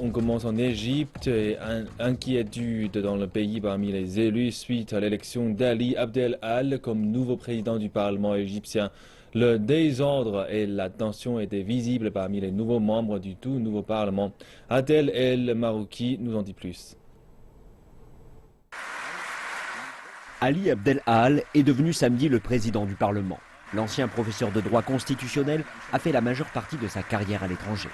On commence en Égypte et inquiétude dans le pays parmi les élus suite à l'élection d'Ali Abdel Al comme nouveau président du Parlement égyptien. Le désordre et la tension étaient visibles parmi les nouveaux membres du tout nouveau Parlement. Adel El Marouki nous en dit plus. Ali Abdel Al est devenu samedi le président du Parlement. L'ancien professeur de droit constitutionnel a fait la majeure partie de sa carrière à l'étranger.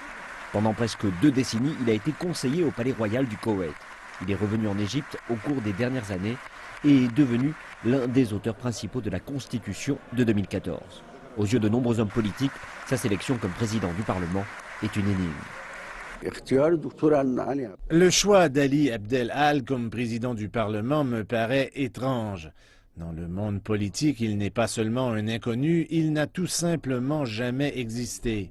Pendant presque 2 décennies, il a été conseiller au palais royal du Koweït. Il est revenu en Égypte au cours des dernières années et est devenu l'un des auteurs principaux de la Constitution de 2014. Aux yeux de nombreux hommes politiques, sa sélection comme président du Parlement est une énigme. Le choix d'Ali Abdel Al comme président du Parlement me paraît étrange. Dans le monde politique, il n'est pas seulement un inconnu, il n'a tout simplement jamais existé.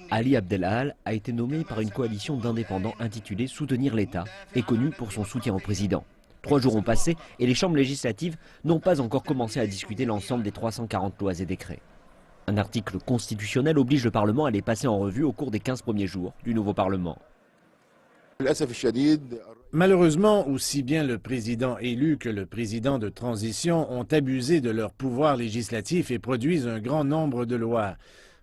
Ali Abdel Al a été nommé par une coalition d'indépendants intitulée Soutenir l'État et connu pour son soutien au président. 3 jours ont passé et les chambres législatives n'ont pas encore commencé à discuter l'ensemble des 340 lois et décrets. Un article constitutionnel oblige le Parlement à les passer en revue au cours des 15 premiers jours du nouveau Parlement. Malheureusement, aussi bien le président élu que le président de transition ont abusé de leur pouvoir législatif et produisent un grand nombre de lois.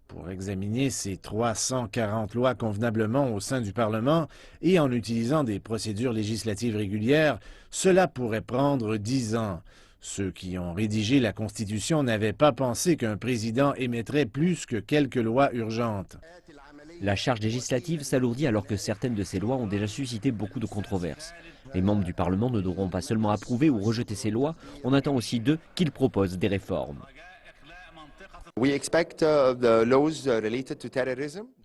Pour examiner ces 340 lois convenablement au sein du Parlement et en utilisant des procédures législatives régulières, cela pourrait prendre 10 ans. Ceux qui ont rédigé la Constitution n'avaient pas pensé qu'un président émettrait plus que quelques lois urgentes. La charge législative s'alourdit alors que certaines de ces lois ont déjà suscité beaucoup de controverses. Les membres du Parlement ne devront pas seulement approuver ou rejeter ces lois, on attend aussi d'eux qu'ils proposent des réformes.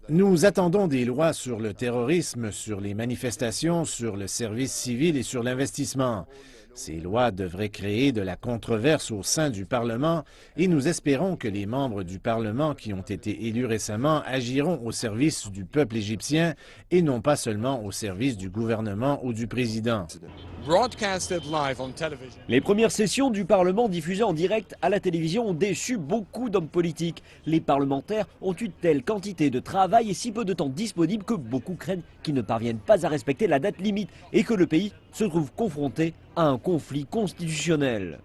Nous attendons des lois sur le terrorisme, sur les manifestations, sur le service civil et sur l'investissement. Ces lois devraient créer de la controverse au sein du Parlement et nous espérons que les membres du Parlement qui ont été élus récemment agiront au service du peuple égyptien et non pas seulement au service du gouvernement ou du président. Les premières sessions du Parlement diffusées en direct à la télévision ont déçu beaucoup d'hommes politiques. Les parlementaires ont une telle quantité de travail et si peu de temps disponible que beaucoup craignent qu'ils ne parviennent pas à respecter la date limite et que le pays se trouve confronté à un conflit constitutionnel.